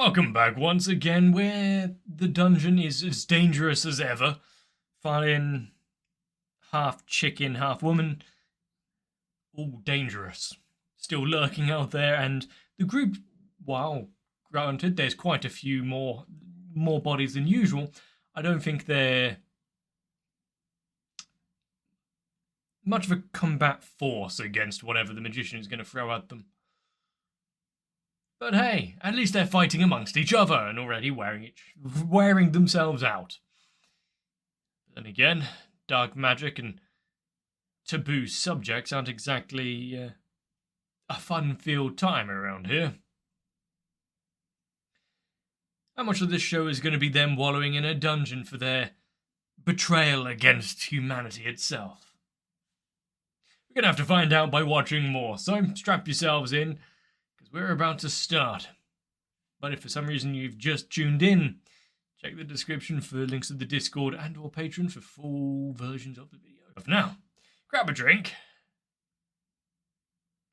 Welcome back once again, where the dungeon is as dangerous as ever. Finding half chicken, half woman, all dangerous. Still lurking out there, and the group, while granted there's quite a few more bodies than usual, I don't think they're much of a combat force against whatever the magician is going to throw at them. But hey, at least they're fighting amongst each other and already wearing themselves out. But then again, dark magic and taboo subjects aren't exactly a fun-filled time around here. How much of this show is going to be them wallowing in a dungeon for their betrayal against humanity itself? We're going to have to find out by watching more, so strap yourselves in, because we're about to start. But if for some reason you've just tuned in, check the description for links to the Discord and or Patreon for full versions of the video. But for now, grab a drink,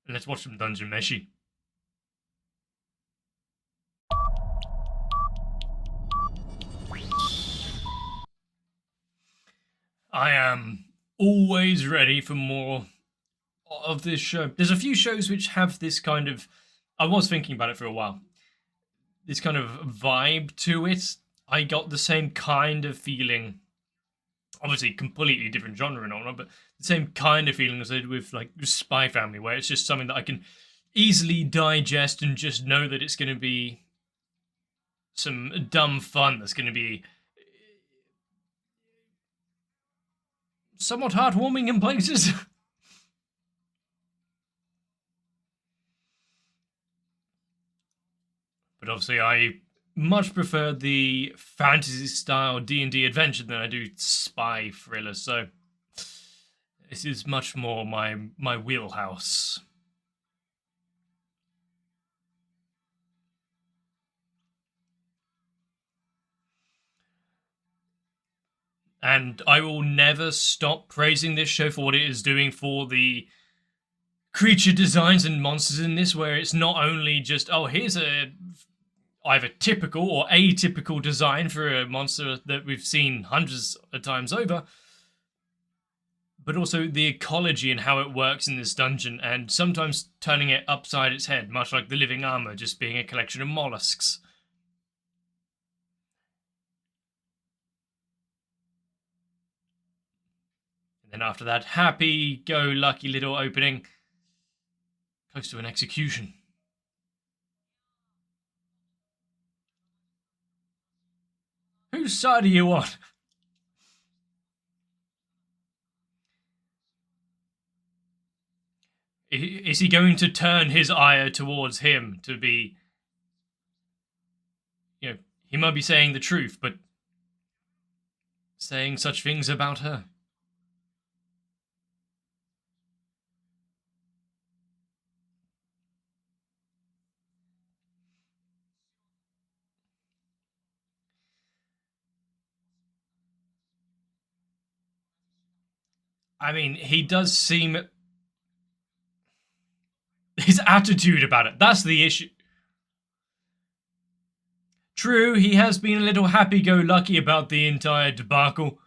and let's watch some Dungeon Meshi. I am always ready for more of this show. There's a few shows which have this kind of, I was thinking about it for a while, this kind of vibe to it. I got the same kind of feeling, obviously completely different genre and all that, but the same kind of feeling as I did with like Spy Family, where it's just something that I can easily digest and just know that it's going to be some dumb fun that's going to be somewhat heartwarming in places. But obviously I much prefer the fantasy-style D&D adventure than I do spy thriller, so this is much more my wheelhouse. And I will never stop praising this show for what it is doing for the creature designs and monsters in this, where it's not only just, oh, here's a either typical or atypical design for a monster that we've seen hundreds of times over, but also the ecology and how it works in this dungeon, and sometimes turning it upside its head, much like the living armor just being a collection of mollusks. And then after that happy-go-lucky little opening, close to an execution. Whose side are you on? Is he going to turn his ire towards him to be, you know, he might be saying the truth, but saying such things about her? I mean, he does seem... his attitude about it, that's the issue. True, he has been a little happy-go-lucky about the entire debacle.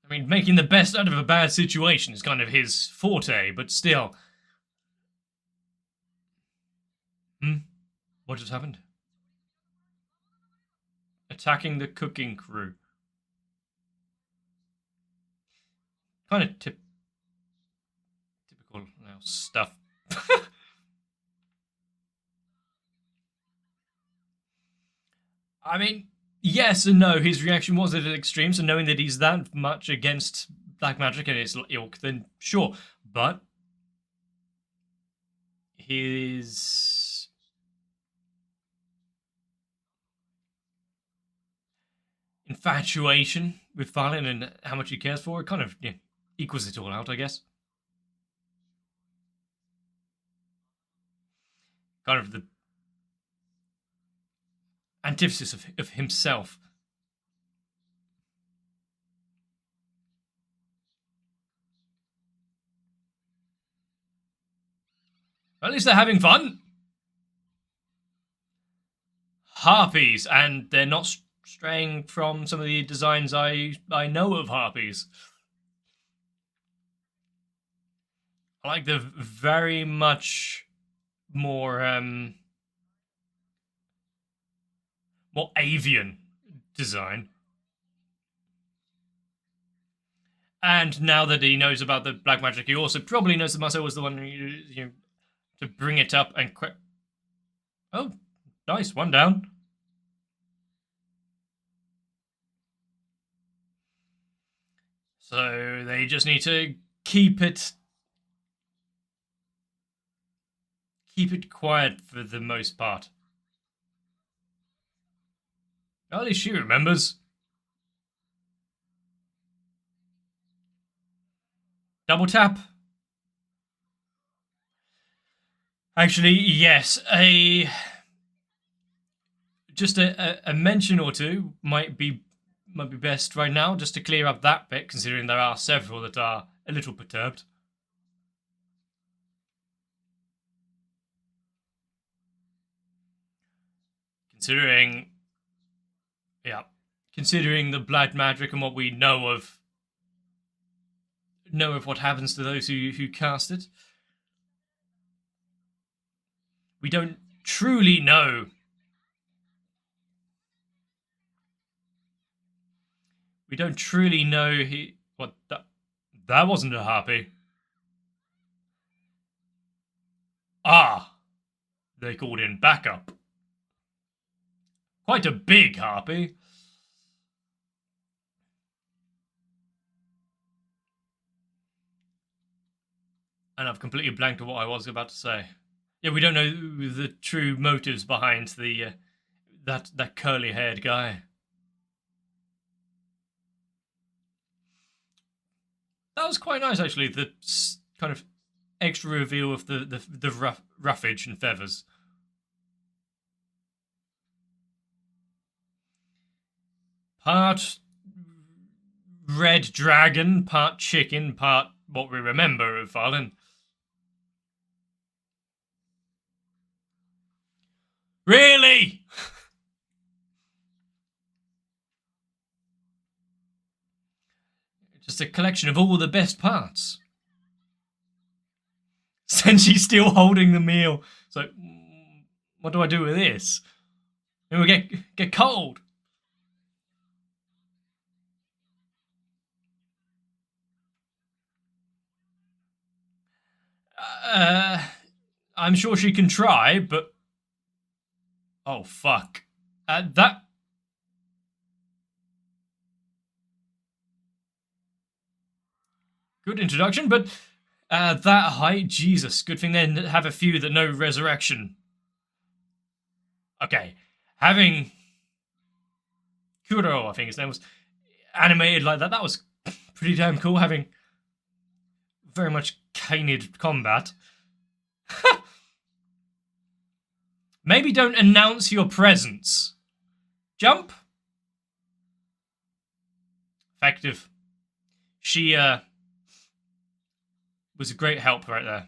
I mean, making the best out of a bad situation is kind of his forte, but still. What just happened? Attacking the cooking crew. Kind of typical stuff. I mean, yes and no. His reaction was at an extreme, so knowing that he's that much against black magic and its ilk, then sure. But his infatuation with Farlin and how much he cares for it kind of equals it all out, I guess. Kind of the antithesis of himself. At least they're having fun. Harpies, and they're not straying from some of the designs I know of harpies. I like the very much more more avian design. And now that he knows about the black magic, he also probably knows that Marcel was the one who to bring it up and oh, nice, one down. So they just need to keep it quiet for the most part. At least she remembers. Double tap. Actually, yes, just a mention or two might be best right now, just to clear up that bit, considering there are several that are a little perturbed. Considering the black magic and what we know of what happens to those who cast it. We don't truly know. We don't truly know what that wasn't a harpy. Ah, they called in backup. Quite a big harpy. And I've completely blanked on what I was about to say. Yeah, we don't know the true motives behind the that curly-haired guy. That was quite nice, actually. The kind of extra reveal of the roughage and feathers. Part red dragon, part chicken, part what we remember of Farlin. Really? Just a collection of all the best parts. Senji's still holding the meal. So, what do I do with this? It will get cold. I'm sure she can try, but oh fuck, that. Good introduction, but that height, Jesus. Good thing then have a few that know resurrection. Okay, having Kuro, I think his name was, animated like that was pretty damn cool, having very much canid combat. Maybe don't announce your presence. Jump. Effective. She was a great help right there.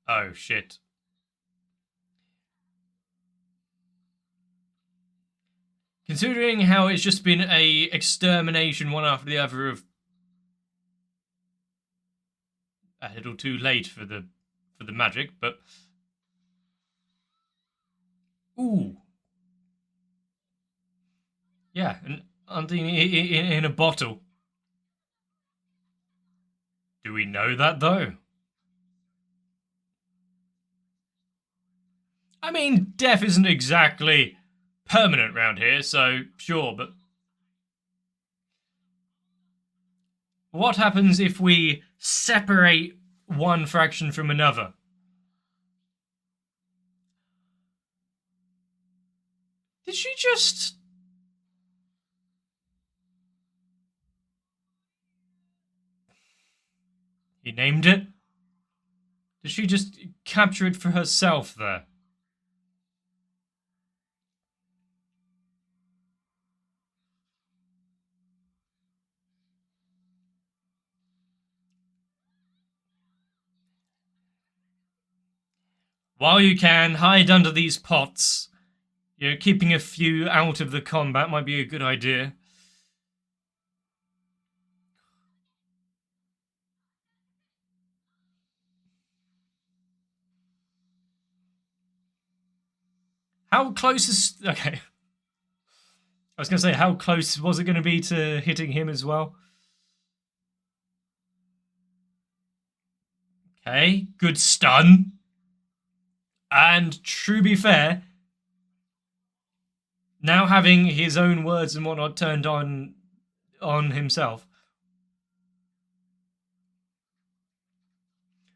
Oh shit. Considering how it's just been a extermination one after the other of a little too late for the magic, but ooh. Yeah, and in a bottle. Do we know that though? I mean, death isn't exactly permanent round here, so sure, but what happens if we separate one fraction from another? Did she just... He named it? Did she just capture it for herself there? While you can, hide under these pots. You know, keeping a few out of the combat might be a good idea. How close is... Okay. I was going to say, how close was it going to be to hitting him as well? Okay, good stun. And to be fair, now having his own words and whatnot turned on himself.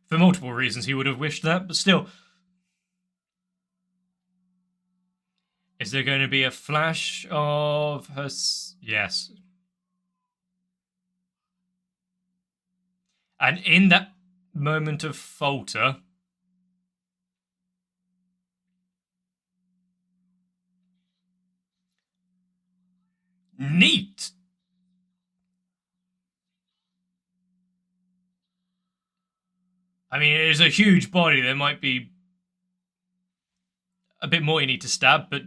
For multiple reasons he would have wished that, but still. Is there going to be a flash of her... Yes. And in that moment of falter... Neat! I mean, it is a huge body. There might be a bit more you need to stab, but...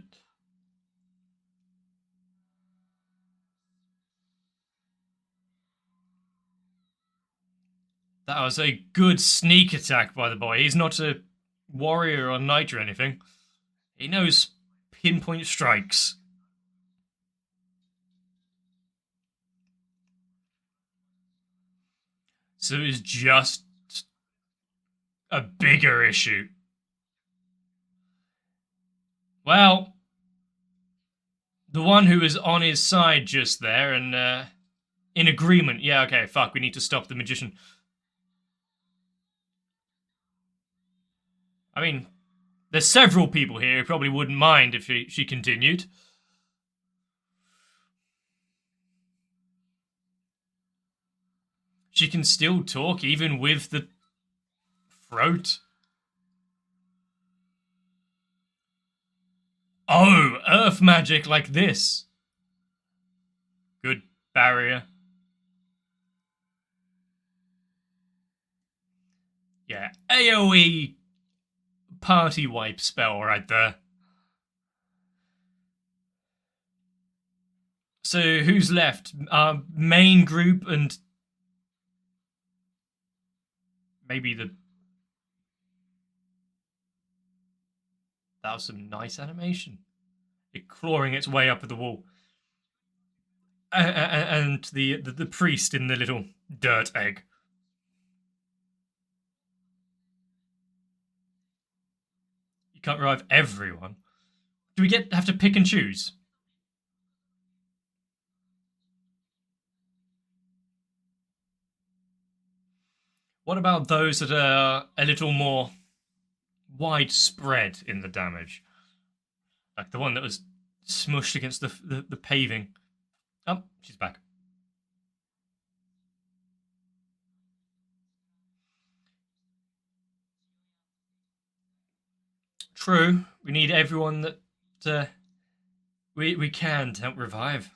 That was a good sneak attack by the boy. He's not a warrior or knight or anything. He knows pinpoint strikes. So it's just a bigger issue. Well, the one who was on his side just there and in agreement. Yeah, okay, fuck, we need to stop the magician. I mean, there's several people here who probably wouldn't mind if she continued. She can still talk even with the throat. Oh, earth magic like this. Good barrier. Yeah, AoE party wipe spell right there. So who's left? Our main group and maybe the... That was some nice animation. It clawing its way up at the wall. And the priest in the little dirt egg. You can't revive everyone. Do we have to pick and choose? What about those that are a little more widespread in the damage? Like the one that was smushed against the paving. Oh, she's back. True. We need everyone that we can to help revive.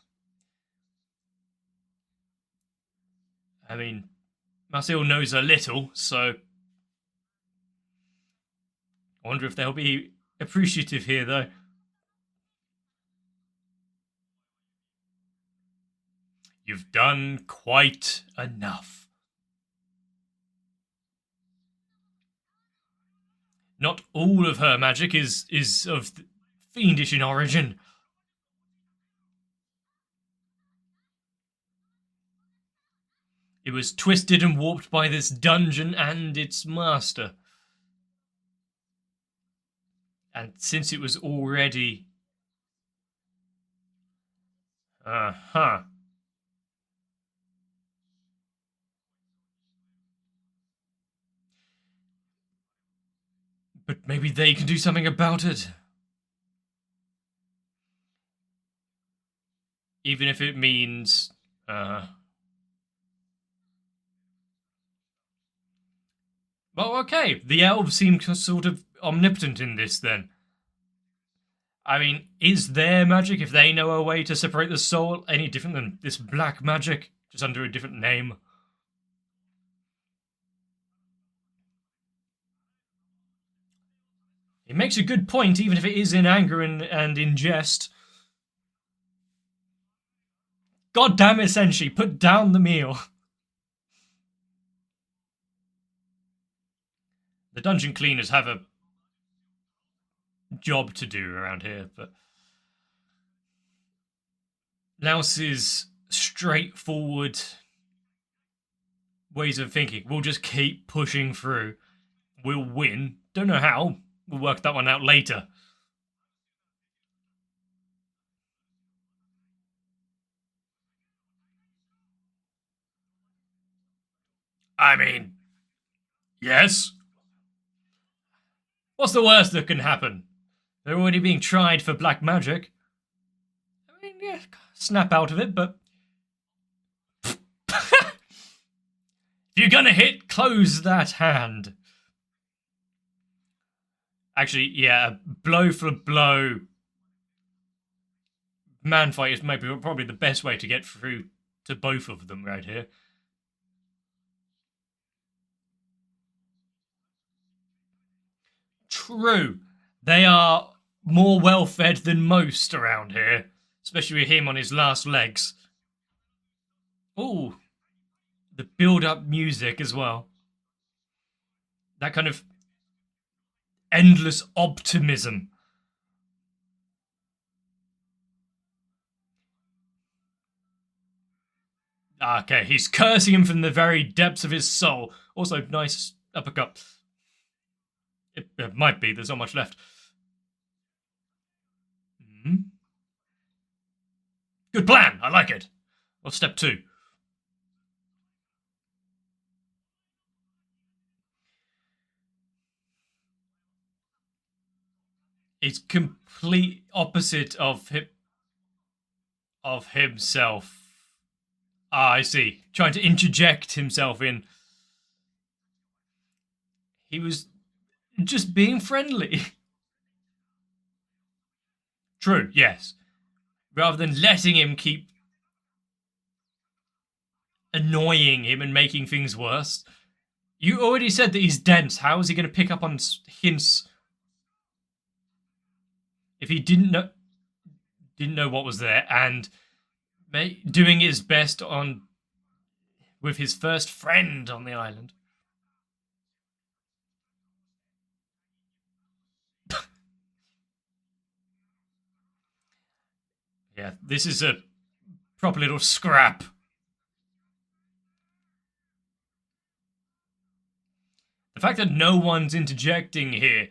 I mean, Marcel knows a little, so I wonder if they'll be appreciative here, though. You've done quite enough. Not all of her magic is of fiendish in origin. It was twisted and warped by this dungeon and its master. And since it was already... Uh-huh. But maybe they can do something about it. Even if it means... Well, okay. The elves seem sort of omnipotent in this, then. I mean, is their magic, if they know a way to separate the soul, any different than this black magic, just under a different name? It makes a good point, even if it is in anger and in jest. God damn it, Senshi, put down the meal. The dungeon cleaners have a job to do around here, but Laos's straightforward ways of thinking, we'll just keep pushing through. We'll win. Don't know how. We'll work that one out later. I mean, yes. What's the worst that can happen? They're already being tried for black magic. I mean, yeah, snap out of it, but... if you're gonna hit, close that hand. Actually, yeah, blow for blow man fight is maybe probably the best way to get through to both of them right here. True. They are more well-fed than most around here, especially with him on his last legs. Ooh, the build-up music as well. That kind of endless optimism. Okay, he's cursing him from the very depths of his soul. Also, nice uppercut. It might be, there's not much left. Good plan, I like it. What's step 2? It's complete opposite of himself. Ah, I see. Trying to interject himself in. He was just being friendly. True, yes. Rather than letting him keep annoying him and making things worse. You already said that he's dense. How is he going to pick up on hints if he didn't know what was there and doing his best with his first friend on the island? Yeah, this is a proper little scrap. The fact that no one's interjecting here,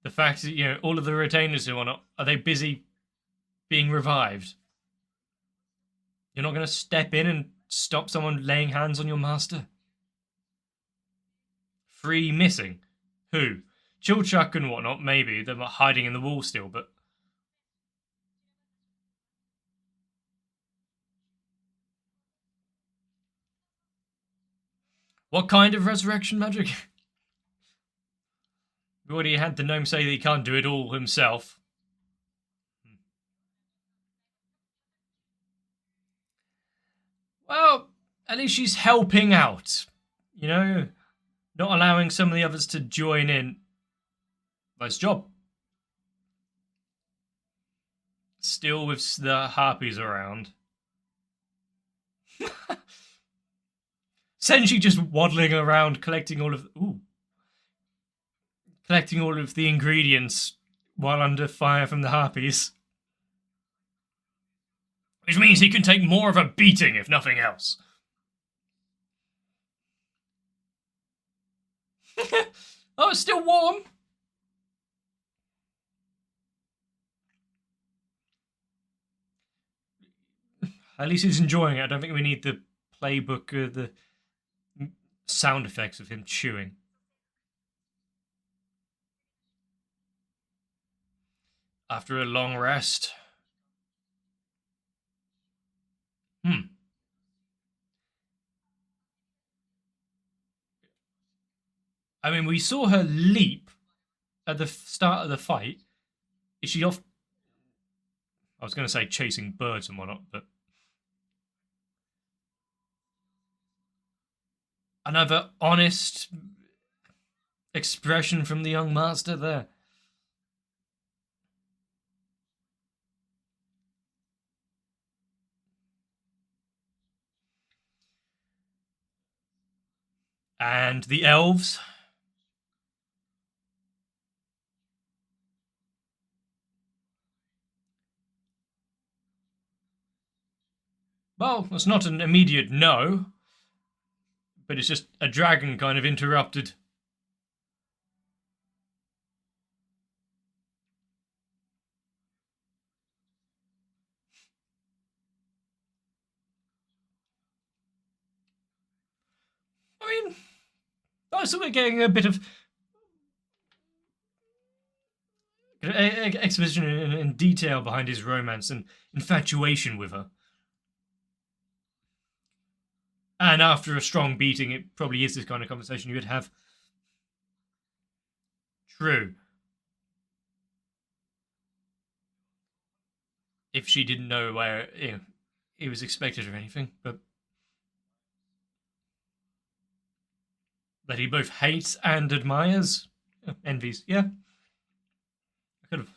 the fact that, all of the retainers who are they busy being revived? You're not going to step in and stop someone laying hands on your master? 3 missing. Who? Chilchuck and whatnot, maybe. They're hiding in the wall still, but... What kind of resurrection magic? We already had the gnome say that he can't do it all himself. Well, at least she's helping out. Not allowing some of the others to join in. Nice job. Still with the harpies around. Senshi just waddling around collecting all of the ingredients while under fire from the harpies. Which means he can take more of a beating, if nothing else. Oh, it's still warm. At least he's enjoying it. I don't think we need the playbook or the sound effects of him chewing. After a long rest. I mean, we saw her leap at the start of the fight. Is she off? I was going to say chasing birds and whatnot, but... Another honest expression from the young master there. And the elves. Well, it's not an immediate no, but it's just a dragon kind of interrupted. I mean, so we're getting a bit of exposition and detail behind his romance and infatuation with her. And after a strong beating, it probably is this kind of conversation you would have. True. If she didn't know where it was expected or anything, but that he both hates and admires, envies, yeah. Kind of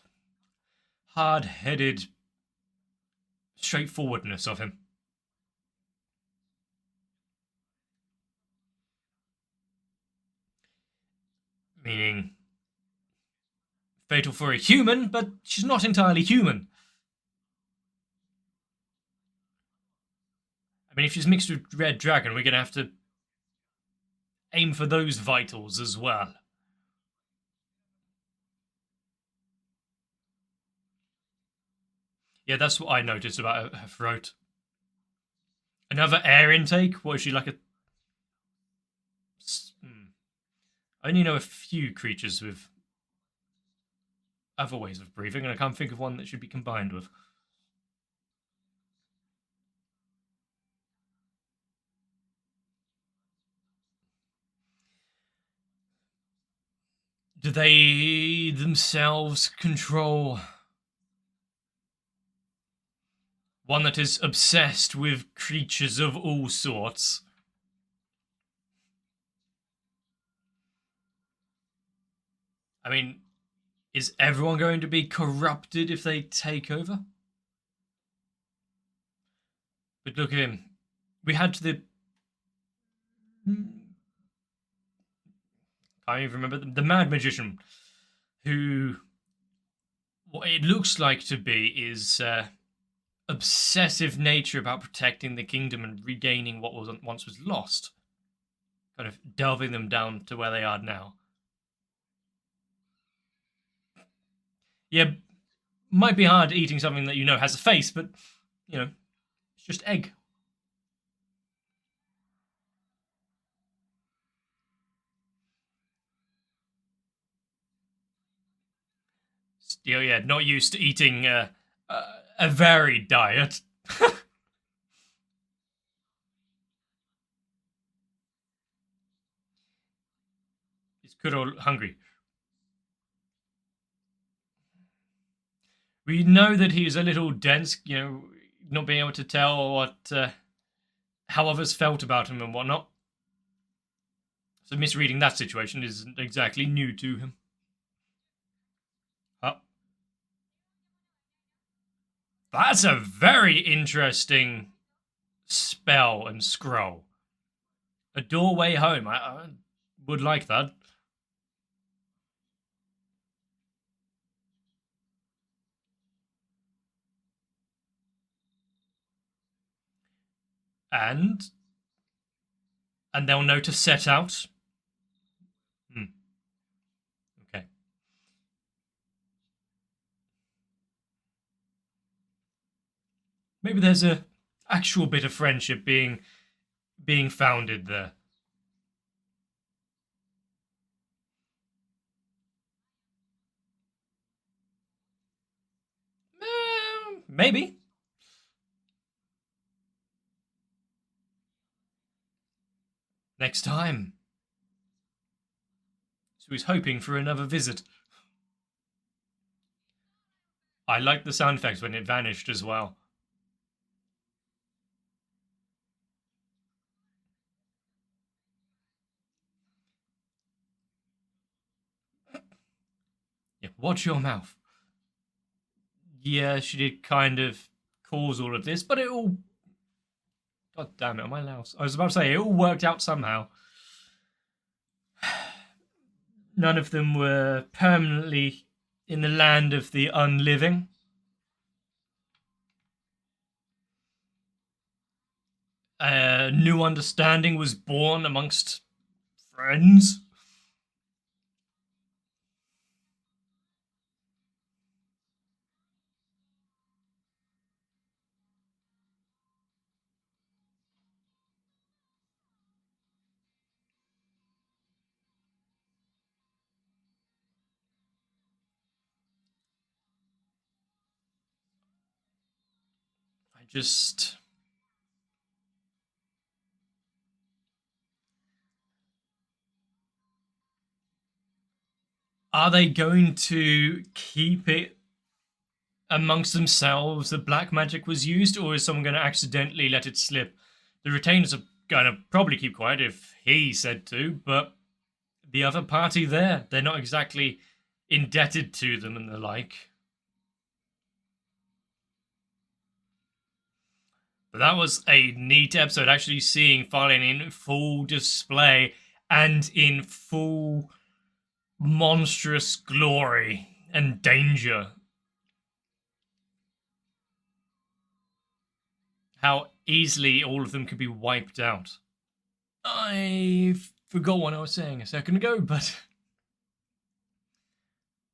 hard-headed straightforwardness of him. Meaning fatal for a human, but she's not entirely human. I mean, if she's mixed with Red Dragon, we're going to have to aim for those vitals as well. Yeah, that's what I noticed about her throat. Another air intake? What is she, like a... I only know a few creatures with other ways of breathing, and I can't think of one that should be combined with. Do they themselves control one that is obsessed with creatures of all sorts? I mean, is everyone going to be corrupted if they take over? But look at him. We had the... I can't even remember the mad magician who... what it looks like to be is obsessive nature about protecting the kingdom and regaining what was once was lost. Kind of delving them down to where they are now. Yeah, might be hard eating something that you know has a face, but, you know, it's just egg. Still, yeah, not used to eating a varied diet. He's good or hungry. We know that he's a little dense, you know, not being able to tell what how others felt about him and whatnot. So misreading that situation isn't exactly new to him. Oh. That's a very interesting spell and scroll. A doorway home. I would like that. And they'll know to set out. Okay. Maybe there's a actual bit of friendship being founded there. Maybe. Next time. So he's hoping for another visit. I liked the sound effects when it vanished as well. Yeah, watch your mouth. Yeah, she did kind of cause all of this, but it all... God damn it, am I louse? I was about to say, it all worked out somehow. none of them were permanently in the land of the unliving. A new understanding was born amongst friends. Are they going to keep it amongst themselves that black magic was used, or is someone going to accidentally let it slip? The retainers are going to probably keep quiet if he said to, but the other party they're not exactly indebted to them and the like. But that was a neat episode, actually seeing Farlane in full display and in full monstrous glory and danger. How easily all of them could be wiped out. I forgot what I was saying a second ago, but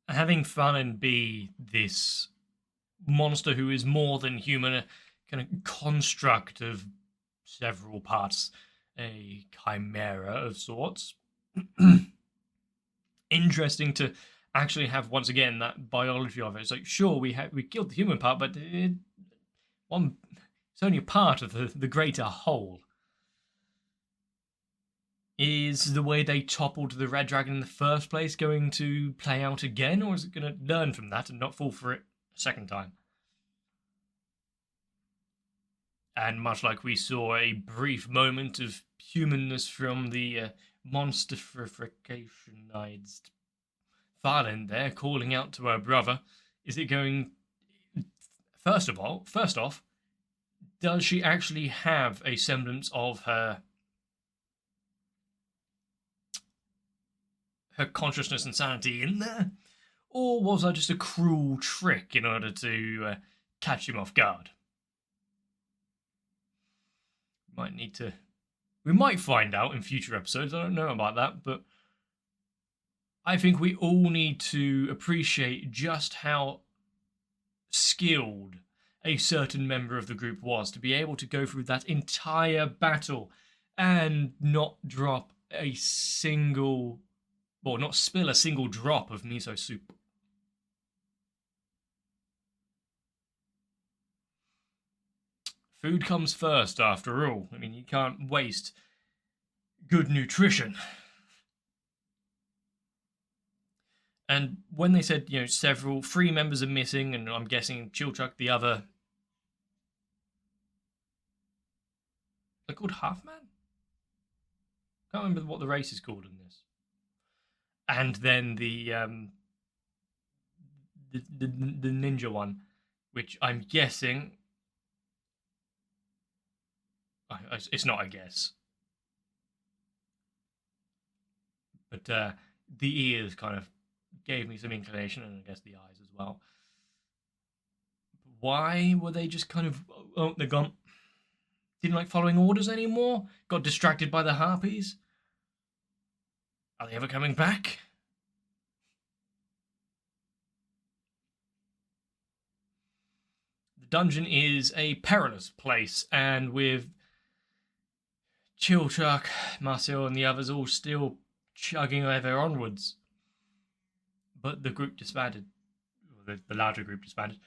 having Farlane be this monster who is more than human, a kind of construct of several parts, a chimera of sorts. Interesting to actually have, once again, that biology of it. It's like, sure, we killed the human part, but it's only a part of the greater whole. Is the way they toppled the Red Dragon in the first place going to play out again, or is it going to learn from that and not fall for it a second time? And much like we saw a brief moment of humanness from the monstrificationized Farlane there, calling out to her brother, is it going... First off, does she actually have a semblance of her consciousness and sanity in there? Or was that just a cruel trick in order to catch him off guard? We might find out in future episodes. I don't know about that, but I think we all need to appreciate just how skilled a certain member of the group was to be able to go through that entire battle and not drop a single, or not spill a single drop of miso soup. Food comes first, after all. I mean, you can't waste good nutrition. And when they said, three members are missing, and I'm guessing Chilchuck, the other... They're called Half-Man? Can't remember what the race is called in this. And then the ninja one, which I'm guessing... It's not a guess. But the ears kind of gave me some inclination, and I guess the eyes as well. Why were they just kind of... Oh, they're gone. Didn't like following orders anymore? Got distracted by the harpies? Are they ever coming back? The dungeon is a perilous place, and with Chilchuck, Marcel, and the others all still chugging over onwards. But the group disbanded. The larger group disbanded.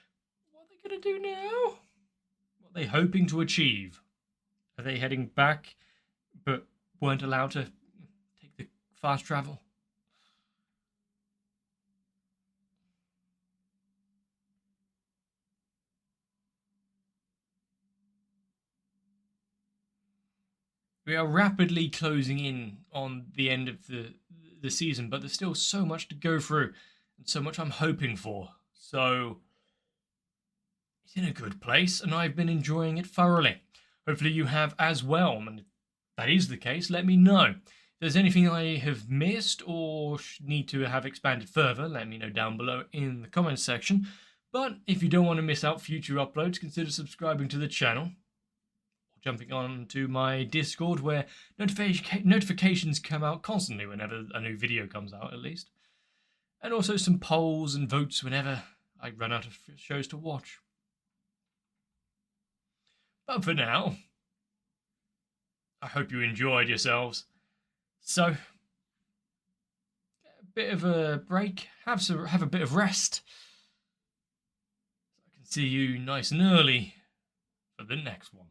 What are they going to do now? What are they hoping to achieve? Are they heading back, but weren't allowed to take the fast travel? We are rapidly closing in on the end of the season, but there's still so much to go through and so much I'm hoping for. So it's in a good place, and I've been enjoying it thoroughly. Hopefully you have as well, and if that is the case, let me know. there's anything I have missed or need to have expanded further, let me know down below in the comments section. But if you don't want to miss out future uploads, consider subscribing to the channel, or jumping on to my Discord, where notifications come out constantly whenever a new video comes out, at least. And also some polls and votes whenever I run out of shows to watch. But for now, I hope you enjoyed yourselves. So, get a bit of a break, have a bit of rest, so I can see you nice and early for the next one.